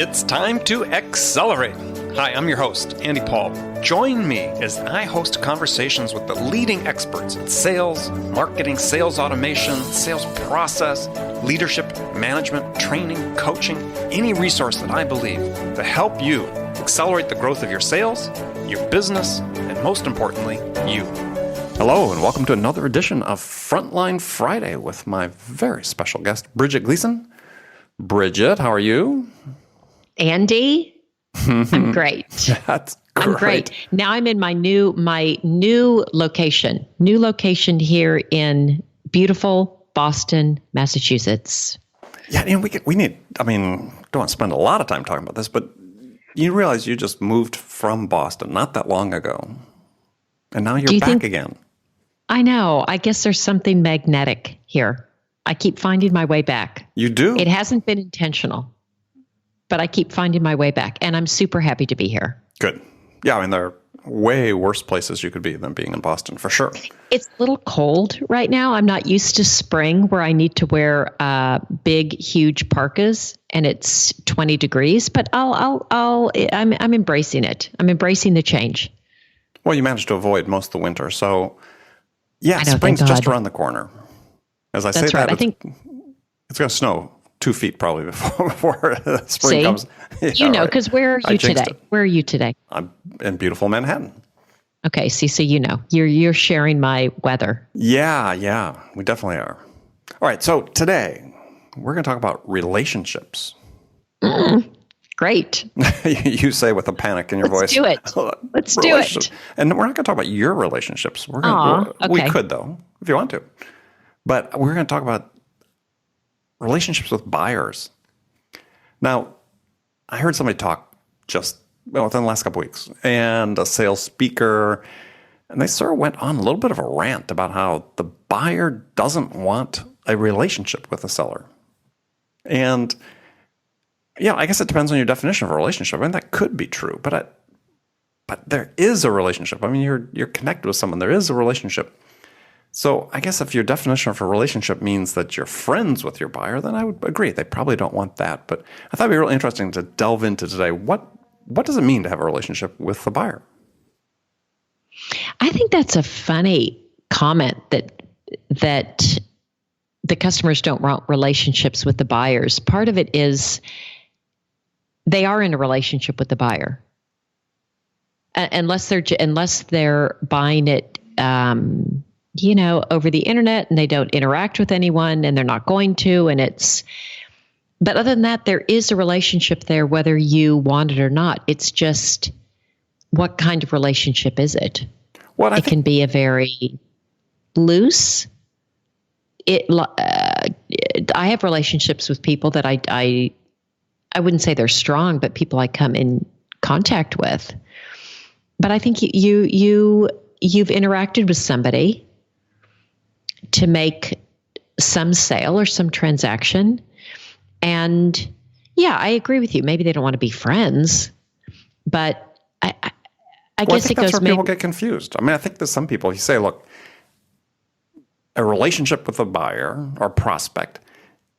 It's time to accelerate. Hi, I'm your host, Andy Paul. Join me as I host conversations with the leading experts in sales, marketing, sales automation, sales process, leadership, management, training, coaching, any resource that I believe to help you accelerate the growth of your sales, your business, and most importantly, you. Hello, and welcome to another edition of Frontline Friday with my very special guest, Bridget Gleason. Bridget, how are you? Andy, I'm great. That's great. I'm great. Now I'm in my new location here in beautiful Boston, Massachusetts. Yeah, we need, don't want to spend a lot of time talking about this, but you realize you just moved from Boston not that long ago, and now you're back again. I know. I guess there's something magnetic here. I keep finding my way back. You do? It hasn't been intentional, but I keep finding my way back, and I'm super happy to be here. Good. Yeah, there are way worse places you could be than being in Boston, for sure. It's a little cold right now. I'm not used to spring where I need to wear big, huge parkas, and it's 20 degrees. But I'm embracing it. I'm embracing the change. Well, you managed to avoid most of the winter, so yeah, know, spring's just around the corner. As I say That's right. that, I think it's going to snow 2 feet probably before spring comes. Yeah, because where are you today? Where are you today? I'm in beautiful Manhattan. Okay, see, so you're sharing my weather. Yeah, we definitely are. All right, so today we're going to talk about relationships. Great. You say with a panic in your voice. Let's do it. And we're not going to talk about your relationships. We could though, if you want to. But we're going to talk about relationships with buyers. Now, I heard somebody talk within the last couple of weeks, and a sales speaker, and they sort of went on a little bit of a rant about how the buyer doesn't want a relationship with the seller. And yeah, I guess it depends on your definition of a relationship. That could be true, but there is a relationship. You're connected with someone. There is a relationship. So I guess if your definition of a relationship means that you're friends with your buyer, then I would agree. They probably don't want that. But I thought it'd be really interesting to delve into today. What does it mean to have a relationship with the buyer? I think that's a funny comment that the customers don't want relationships with the buyers. Part of it is they are in a relationship with the buyer, unless they're buying it. Over the internet, and they don't interact with anyone, and they're not going to, but other than that, there is a relationship there, whether you want it or not. It's just, what kind of relationship is it? It can be a very loose. I have relationships with people that I wouldn't say they're strong, but people I come in contact with. But I think you've interacted with somebody to make some sale or some transaction. And yeah, I agree with you. Maybe they don't want to be friends, but I guess it goes. That's where people get confused. I think there's some people, you say, look, a relationship with a buyer or prospect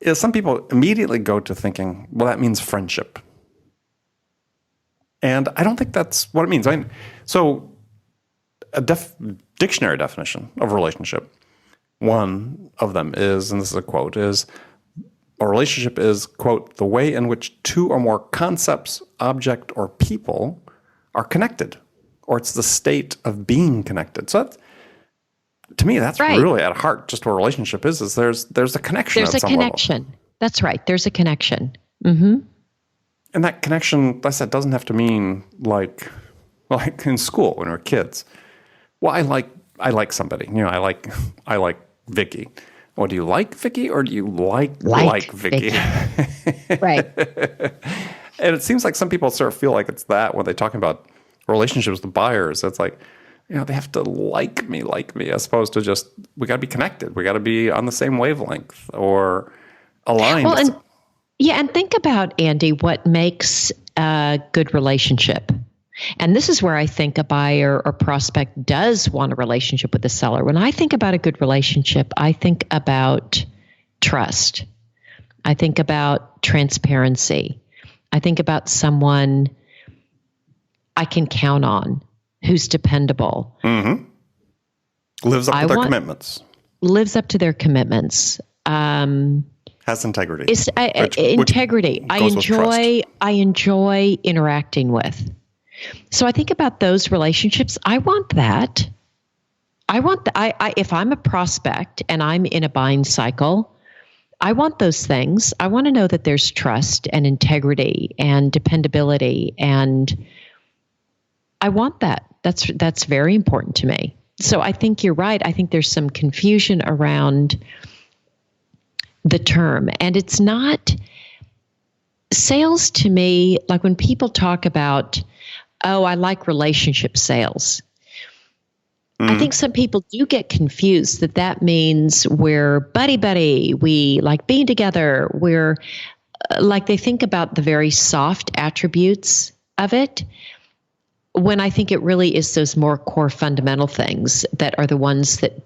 is, some people immediately go to thinking, well, that means friendship. And I don't think that's what it means. So a dictionary definition of relationship, one of them is, and this is a quote, is a relationship is, quote, the way in which two or more concepts, object, or people are connected, or it's the state of being connected. So to me, that's right. Really at heart just what a relationship is there's a connection. There's a connection. Level. That's right. There's a connection. Mm-hmm. And that connection, like I said, doesn't have to mean like in school when we're kids. Well, I like somebody. I like Vicky. Well, do you like Vicky or do you like Vicky? Right. And it seems like some people sort of feel like it's that when they're talking about relationships with buyers. It's like, they have to like me, as opposed to just, we got to be connected. We got to be on the same wavelength or aligned. Well, and think about, Andy, what makes a good relationship. And this is where I think a buyer or prospect does want a relationship with the seller. When I think about a good relationship, I think about trust. I think about transparency. I think about someone I can count on, who's dependable. Mm-hmm. Lives up to their commitments. Lives up to their commitments. Has integrity. Integrity. I enjoy interacting with. So I think about those relationships. I want that. If I'm a prospect and I'm in a buying cycle, I want those things. I want to know that there's trust and integrity and dependability, and I want that. That's very important to me. So I think you're right. I think there's some confusion around the term, and it's not sales to me. Like when people talk about, oh, I like relationship sales. I think some people do get confused that means we're buddy-buddy, we like being together, we're like they think about the very soft attributes of it, when I think it really is those more core fundamental things that are the ones that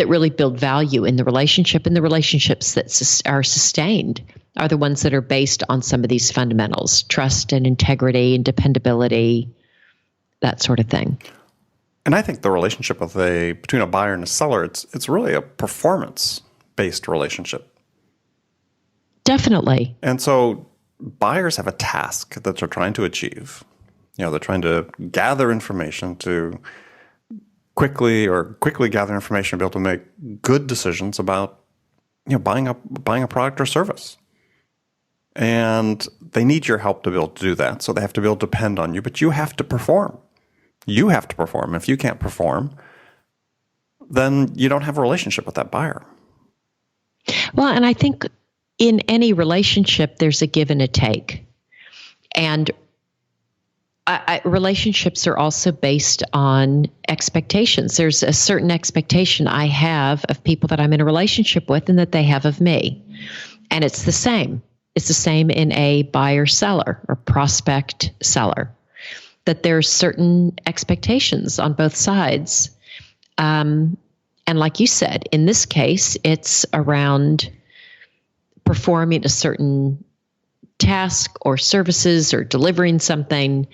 really build value in the relationship, and the relationships that are sustained are the ones that are based on some of these fundamentals, trust and integrity and dependability, that sort of thing. And I think the relationship between a buyer and a seller, it's really a performance-based relationship. Definitely. And so buyers have a task that they're trying to achieve. They're trying to gather information to quickly gather information to be able to make good decisions about buying a product or service. And they need your help to be able to do that. So they have to be able to depend on you, but you have to perform. You have to perform. If you can't perform, then you don't have a relationship with that buyer. Well, and I think in any relationship, there's a give and a take. And relationships are also based on expectations. There's a certain expectation I have of people that I'm in a relationship with and that they have of me. And it's the same. It's the same in a buyer-seller or prospect-seller, that there's certain expectations on both sides. And like you said, in this case, it's around performing a certain task or services or delivering something,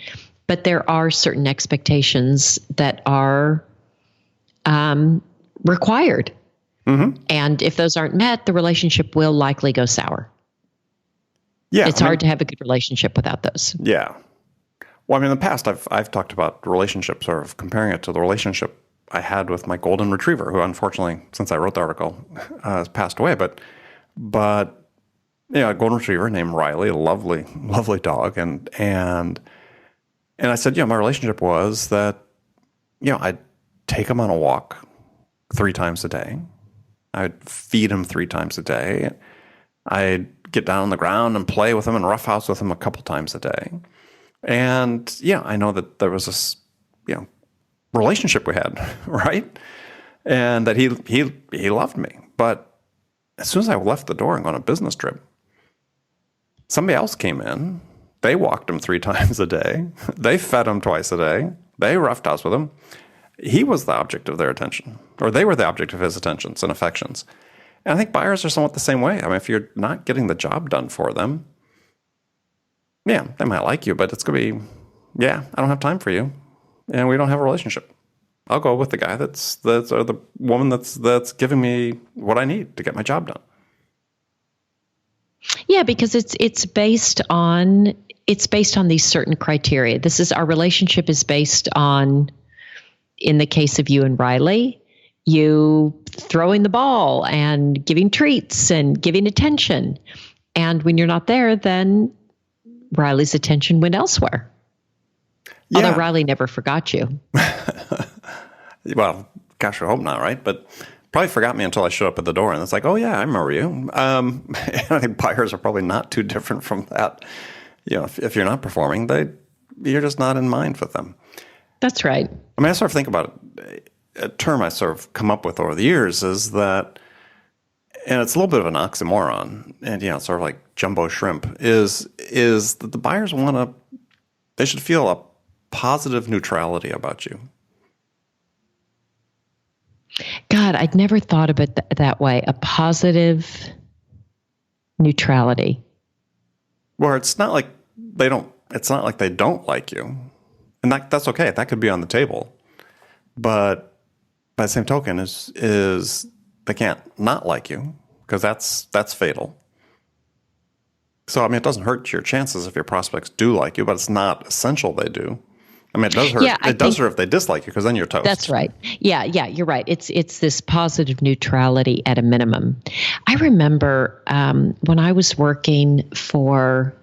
but there are certain expectations that are required. Mm-hmm. And if those aren't met, the relationship will likely go sour. Yeah, it's hard to have a good relationship without those. Yeah. Well, in the past, I've talked about relationships, or comparing it to the relationship I had with my golden retriever, who unfortunately, since I wrote the article, has passed away. But a golden retriever named Riley, a lovely, lovely dog, and I said, my relationship was that, I'd take him on a walk 3 times a day. I'd feed him 3 times a day. I'd get down on the ground and play with him and roughhouse with him a couple times a day. And I know that there was this, relationship we had, right? And that he loved me. But as soon as I left the door and went on a business trip, somebody else came in. They walked him 3 times a day. They fed him twice a day. They roughhoused with him. He was the object of their attention, or they were the object of his attentions and affections. And I think buyers are somewhat the same way. If you're not getting the job done for them, they might like you, but it's going to be, I don't have time for you, and we don't have a relationship. I'll go with the guy or the woman that's giving me what I need to get my job done. Yeah, because it's based on these certain criteria. Our relationship is based on, in the case of you and Riley, you throwing the ball and giving treats and giving attention. And when you're not there, then Riley's attention went elsewhere. Yeah. Although Riley never forgot you. Well, gosh, I hope not, right? But probably forgot me until I showed up at the door, and it's like, oh yeah, I remember you. I think buyers are probably not too different from that. If you're not performing, you're just not in mind with them. That's right. I sort of think about it. A term I sort of come up with over the years is that, and it's a little bit of an oxymoron, and sort of like jumbo shrimp, is that the buyers they should feel a positive neutrality about you. God, I'd never thought of it that way. A positive neutrality. Where it's not like it's not like they don't like you. And that's okay. That could be on the table. But by the same token is they can't not like you, because that's fatal. So, I mean, it doesn't hurt your chances if your prospects do like you, but it's not essential they do. I mean, it does hurt. Yeah, it does hurt if they dislike you, because then you're toast. That's right. Yeah, you're right. It's this positive neutrality at a minimum. I remember when I was working for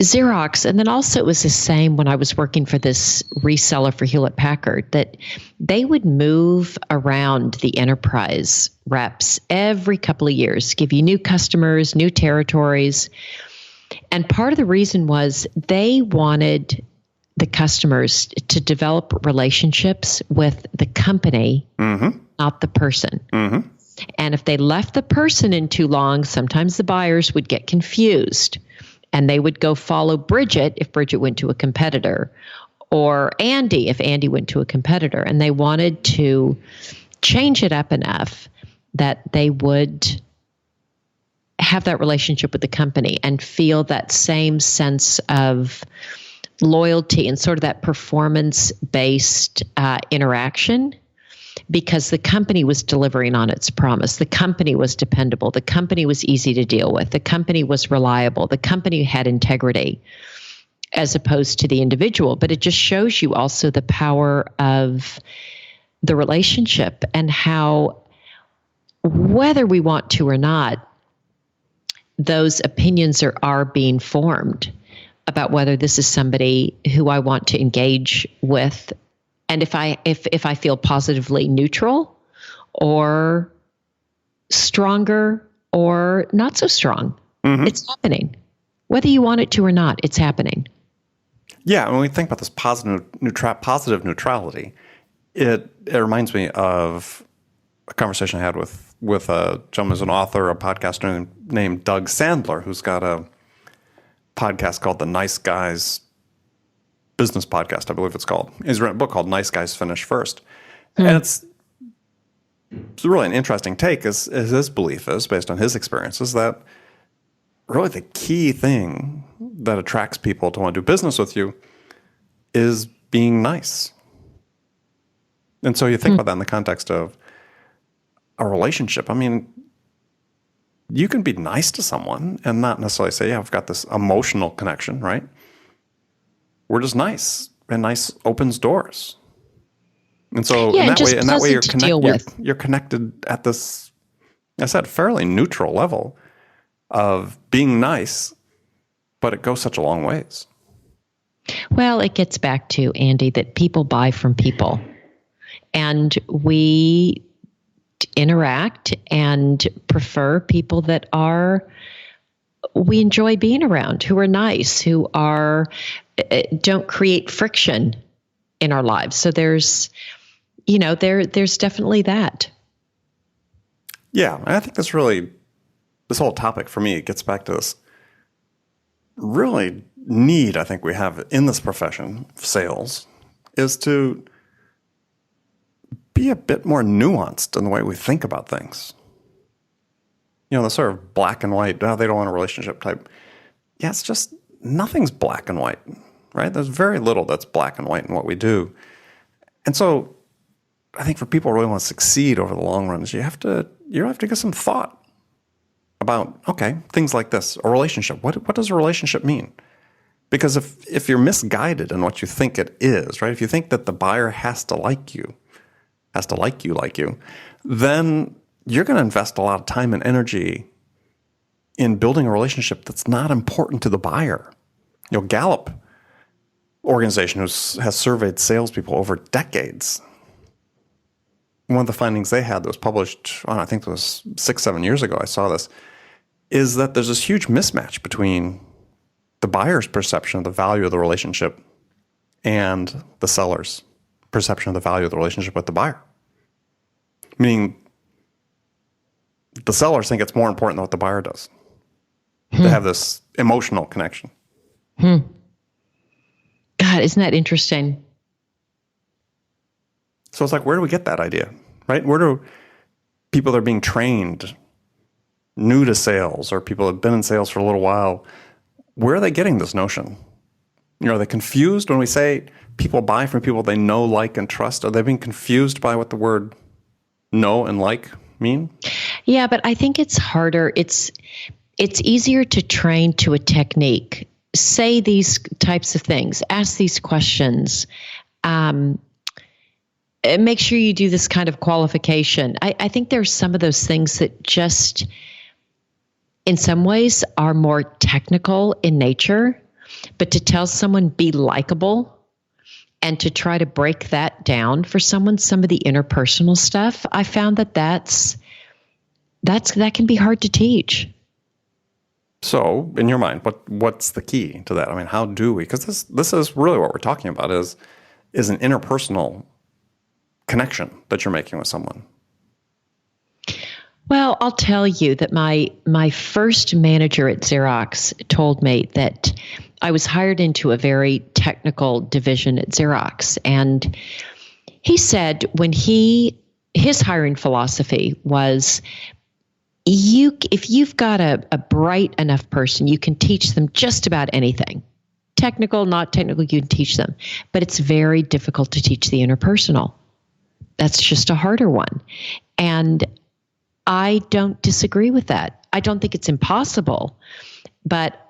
Xerox, and then also it was the same when I was working for this reseller for Hewlett Packard, that they would move around the enterprise reps every couple of years, give you new customers, new territories. And part of the reason was they wanted the customers to develop relationships with the company, not the person. Mm-hmm. And if they left the person in too long, sometimes the buyers would get confused. And they would go follow Bridget if Bridget went to a competitor, or Andy if Andy went to a competitor. And they wanted to change it up enough that they would have that relationship with the company and feel that same sense of loyalty and sort of that performance-based interaction, because the company was delivering on its promise. The company was dependable. The company was easy to deal with. The company was reliable. The company had integrity, as opposed to the individual. But it just shows you also the power of the relationship, and how, whether we want to or not, those opinions are being formed about whether this is somebody who I want to engage with. And if I feel positively neutral, or stronger, or not so strong, it's happening. Whether you want it to or not, it's happening. Yeah, when we think about this positive neutrality, it reminds me of a conversation I had with a gentleman who's an author, a podcaster named Doug Sandler, who's got a podcast called The Nice Guys Business Podcast, I believe it's called. He's written a book called Nice Guys Finish First. And it's really an interesting take, as his belief is, based on his experiences, that really the key thing that attracts people to want to do business with you is being nice. And so you think about that in the context of a relationship. I mean, you can be nice to someone and not necessarily say, yeah, I've got this emotional connection, right? We're just nice, and nice opens doors. And so in that way you're connected at this, I said, fairly neutral level of being nice, but it goes such a long ways. Well, it gets back to, Andy, that people buy from people, and we interact and prefer people that we enjoy being around, who are nice, who don't create friction in our lives. So there's definitely that. Yeah, I think this whole topic for me gets back to this really need I think we have in this profession, sales, is to be a bit more nuanced in the way we think about things. The sort of black and white, they don't want a relationship type. Yeah, it's just nothing's black and white, right? There's very little that's black and white in what we do. And so I think for people who really want to succeed over the long run, you have to give some thought about, okay, things like this, a relationship. What does a relationship mean? Because if you're misguided in what you think it is, right? If you think that the buyer has to like you, then you're going to invest a lot of time and energy in building a relationship that's not important to the buyer. Gallup organization has surveyed salespeople over decades. One of the findings they had that was published, I think it was 6-7 years ago, I saw this, is that there's this huge mismatch between the buyer's perception of the value of the relationship and the seller's perception of the value of the relationship with the buyer. Meaning, the sellers think it's more important than what the buyer does. They have this emotional connection. God, isn't that interesting? So it's like, where do we get that idea, right? Where do people that are being trained, new to sales, or people that have been in sales for a little while, where are they getting this notion? Are they confused when we say people buy from people they know, like, and trust? Are they being confused by what the word know and like mean? Yeah, but I think it's harder. It's easier to train to a technique. Say these types of things. Ask these questions. Make sure you do this kind of qualification. I think there's some of those things that just, in some ways, are more technical in nature. But to tell someone be likable and to try to break that down for someone, some of the interpersonal stuff, I found that can be hard to teach. So, in your mind, what's the key to that? I mean, how do we? Because this is really what we're talking about is an interpersonal connection that you're making with someone. Well, I'll tell you that my first manager at Xerox told me that I was hired into a very technical division at Xerox. And he said his hiring philosophy was, if you've got a bright enough person, you can teach them just about anything. Technical, not technical, you can teach them. But it's very difficult to teach the interpersonal. That's just a harder one. And I don't disagree with that. I don't think it's impossible, but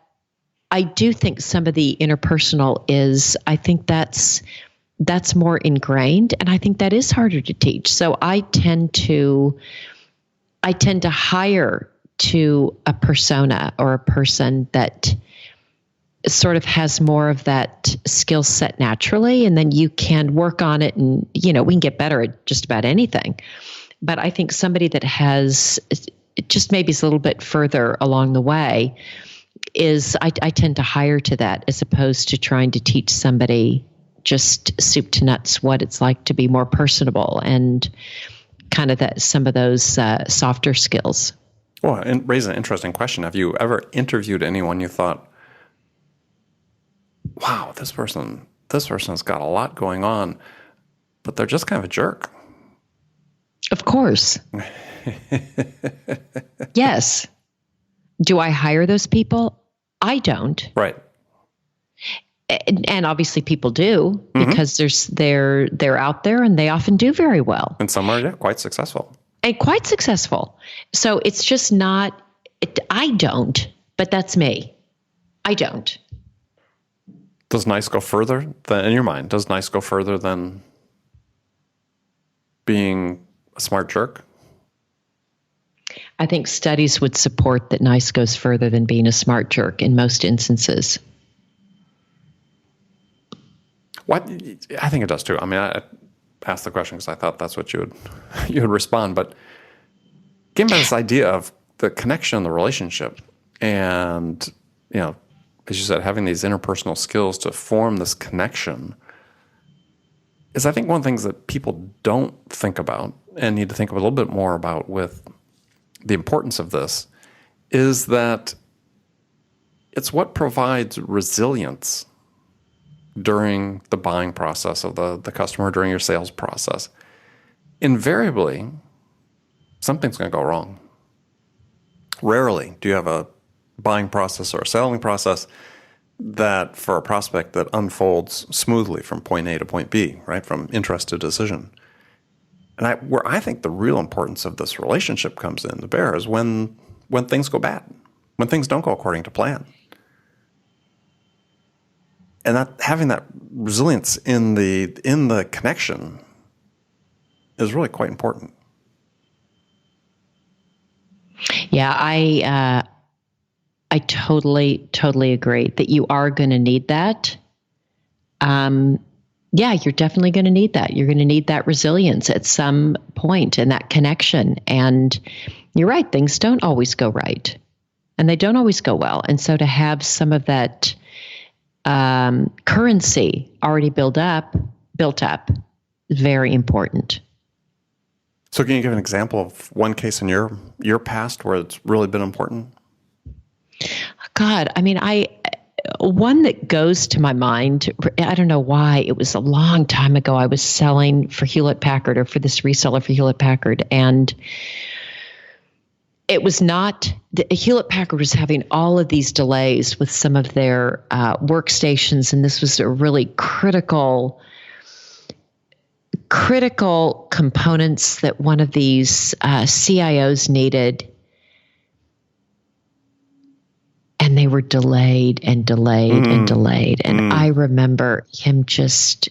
I do think some of the interpersonal I think that's more ingrained, and I think that is harder to teach. So I tend to hire to a persona or a person that sort of has more of that skill set naturally, and then you can work on it, and we can get better at just about anything. But I think somebody that has just maybe is a little bit further along the way I tend to hire to that, as opposed to trying to teach somebody just soup to nuts what it's like to be more personable and kind of some of those softer skills. Well, and raise an interesting question. Have you ever interviewed anyone you thought, wow, this person's got a lot going on, but they're just kind of a jerk? Of course. Yes. Do I hire those people? I don't. Right. And obviously people do, because they're out there and they often do very well. And some are quite successful. And quite successful. So it's just not, I don't, but that's me. I don't. Does nice go further than, in your mind, does nice go further than being a smart jerk? I think studies would support that nice goes further than being a smart jerk in most instances. What? I think it does too. I mean, I asked the question because I thought that's what you would respond. But getting back to this idea of the connection, the relationship, and as you said, having these interpersonal skills to form this connection is, I think, one of the things that people don't think about and need to think a little bit more about with the importance of this is that it's what provides resilience during the buying process of the customer, during your sales process. Invariably, something's going to go wrong. Rarely do you have a buying process or a selling process that, for a prospect, that unfolds smoothly from point A to point B, right? From interest to decision. And where I think the real importance of this relationship comes in to bear is when things go bad, when things don't go according to plan. And that having that resilience in the connection is really quite important. Yeah, I totally agree that you are going to need that. Yeah, you're definitely going to need that. You're going to need that resilience at some point and that connection. And you're right, things don't always go right. And they don't always go well. And so to have some of that currency already built up is very important. So can you give an example of one case in your past where it's really been important? God, I mean, one that goes to my mind, I don't know why, it was a long time ago. I was selling for Hewlett-Packard, or for this reseller for Hewlett-Packard, and it was not, Hewlett Packard was having all of these delays with some of their workstations, and this was a really critical components that one of these CIOs needed. And they were delayed and delayed and delayed. And I remember him just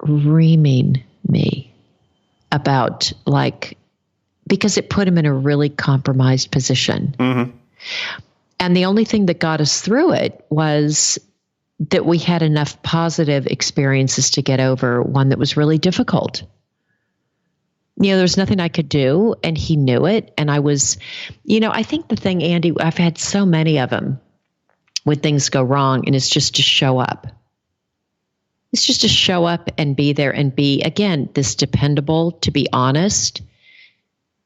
reaming me about, like, because it put him in a really compromised position. Mm-hmm. And the only thing that got us through it was that we had enough positive experiences to get over one that was really difficult. There's nothing I could do, and he knew it. And I was, I think the thing, Andy, I've had so many of them when things go wrong, and it's just to show up. It's just to show up and be there and be, again, this dependable, to be honest,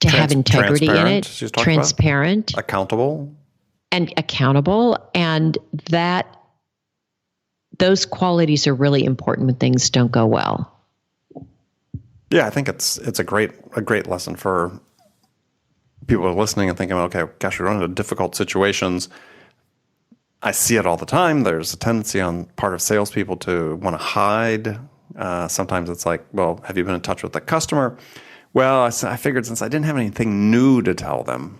to have integrity in it, transparent, accountable. And that those qualities are really important when things don't go well. Yeah, I think it's a great lesson for people who are listening and thinking, okay, gosh, we run into difficult situations. I see it all the time. There's a tendency on part of salespeople to want to hide. Sometimes it's like, well, have you been in touch with the customer? Well, I figured since I didn't have anything new to tell them,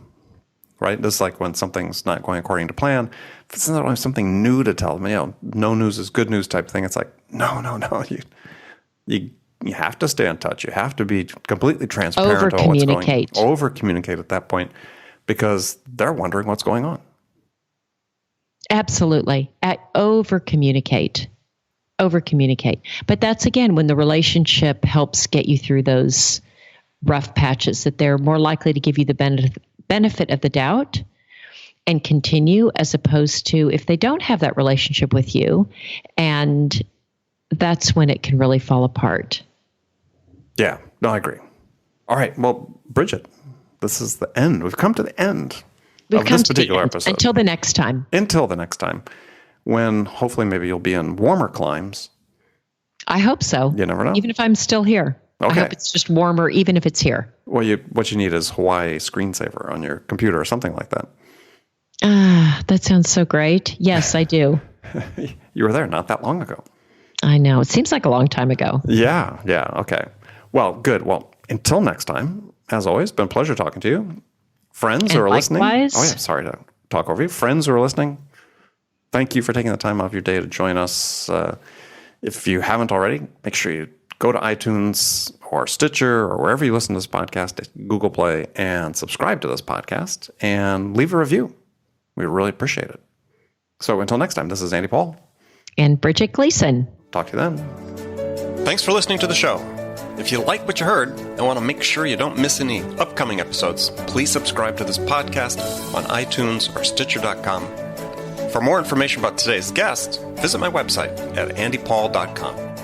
right? This is like when something's not going according to plan. Since I don't have something new to tell them, no news is good news type thing. It's like, no. You have to stay in touch. You have to be completely transparent about what's going on. Over-communicate at that point, because they're wondering what's going on. Absolutely. Over-communicate. But that's, again, when the relationship helps get you through those rough patches, that they're more likely to give you the benefit of the doubt and continue, as opposed to if they don't have that relationship with you, and that's when it can really fall apart. Yeah, no, I agree. All right. Well, Bridget, this is the end. We've come to the end of this particular episode. Until the next time. When hopefully maybe you'll be in warmer climes. I hope so. You never know. Even if I'm still here. Okay. I hope it's just warmer, even if it's here. Well, what you need is Hawaii screensaver on your computer or something like that. That sounds so great. Yes, I do. You were there not that long ago. I know. It seems like a long time ago. Yeah. Okay. Well, good. Well, until next time, as always, been a pleasure talking to you. Friends who are listening. Oh, yeah. Sorry to talk over you. Friends who are listening, thank you for taking the time out of your day to join us. If you haven't already, make sure you go to iTunes or Stitcher or wherever you listen to this podcast, Google Play, and subscribe to this podcast and leave a review. We really appreciate it. So until next time, this is Andy Paul. And Bridget Gleason. Talk to you then. Thanks for listening to the show. If you like what you heard and want to make sure you don't miss any upcoming episodes, please subscribe to this podcast on iTunes or Stitcher.com. For more information about today's guest, visit my website at andypaul.com.